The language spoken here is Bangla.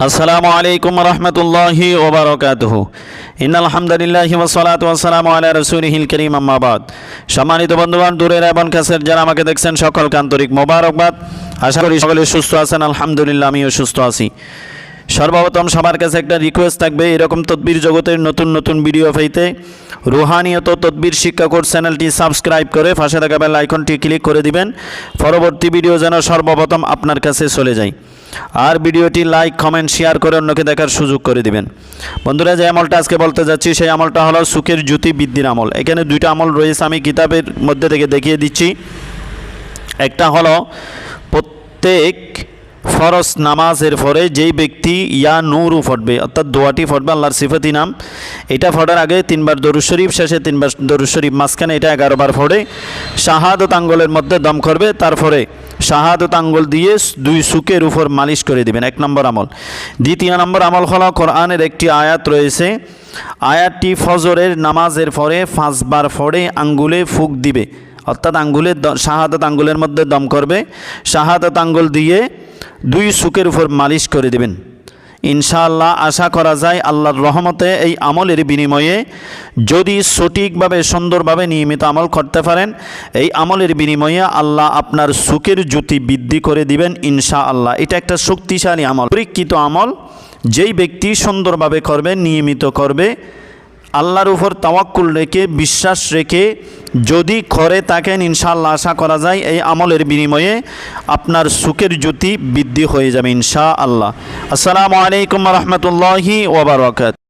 আসসালামু আলাইকুম রহমতুল্লাহি ওয়া বারাকাতুহু। ইন্নাল হামদুলিল্লাহি ওয়াস সালাতু ওয়াস সালামু আলা রাসূলিহিল কারীম, আম্মা বাদ। সম্মানিত বন্ধুগণ, দূরের এবং কাছের যারা আমাকে দেখছেন সকলকে আন্তরিক মোবারকবাদ। আশা করি সকলে সুস্থ আছেন। আলহামদুলিল্লাহ, আমিও সুস্থ আছি। সর্বপ্রথম সবার কাছে একটা রিকোয়েস্ট থাকবে, এরকম তদবির জগতের নতুন নতুন ভিডিও পেতে রুহানিয়ত তদবির শিক্ষা কোর্স চ্যানেলটি সাবস্ক্রাইব করে পাশে থাকা বেল আইকনটি ক্লিক করে দিবেন, পরবর্তী ভিডিও যেন সর্বপ্রথম আপনার কাছে চলে যায়। আর ভিডিওটি লাইক, কমেন্ট, শেয়ার করে অন্যকে দেখার সুযোগ করে দিবেন। বন্ধুরা, যে আমলটা আজকে বলতে যাচ্ছি সেই আমলটা হলো সুখের জ্যোতি বৃদ্ধির আমল। এখানে দুইটা আমল রয়েছে, আমি কিতাবের মধ্যে থেকে দেখিয়ে দিচ্ছি। একটা হলো প্রত্যেক ফরজ নামাজের পরে যেই ব্যক্তি ইয়া নূরু পড়বে, অর্থাৎ দোয়াটি পড়বে, আল্লাহর সিফাতি নাম। এটা পড়ার আগে 3 বার দরুদ শরীফ, শেষে 3 বার দরুদ শরীফ, মাঝখানে এটা 11 বার পড়ে শাহাদত আঙ্গুলের মধ্যে দম করবে। তারপরে শাহাদত আঙ্গুল দিয়ে 2 সুকের উপর মালিশ করে দিবেন। 1 নম্বর আমল। দ্বিতীয় নম্বর আমল হলো কোরআনের একটি আয়াত রয়েছে, আয়াতটি ফজরের নামাজের পরে 5 বার পড়ে আঙ্গুলে ফুঁক দিবে, অর্থাৎ আঙ্গুলের শাহাদত আঙ্গুলের মধ্যে দম করবে, শাহাদত আঙ্গুল দিয়ে 2 সুকের উপর মালিশ করে দিবেন। ইনশাআল্লাহ আশা করা যায় আল্লাহর রহমতে এই আমলের বিনিময়ে যদি সঠিকভাবে সুন্দরভাবে নিয়মিত আমল করতে পারেন, এই আমলের বিনিময়ে আল্লাহ আপনার সুখের জ্যোতি বৃদ্ধি করে দিবেন ইনশাআল্লাহ। এটা একটা শক্তিশালী আমল, পরীক্ষিত আমল। যেই ব্যক্তি সুন্দরভাবে করবে, নিয়মিত করবে, আল্লাহর উপর তাওয়াক্কুল রেখে, বিশ্বাস রেখে যদি করে থাকেন, ইনশাআল্লাহ আশা করা যায় এই আমলের বিনিময়ে আপনার সুখের জ্যোতি বৃদ্ধি হয়ে যাবে ইনশাআল্লাহ। আসসালামু আলাইকুম রহমতুল্লাহি ওয়া বারাকাতুহু।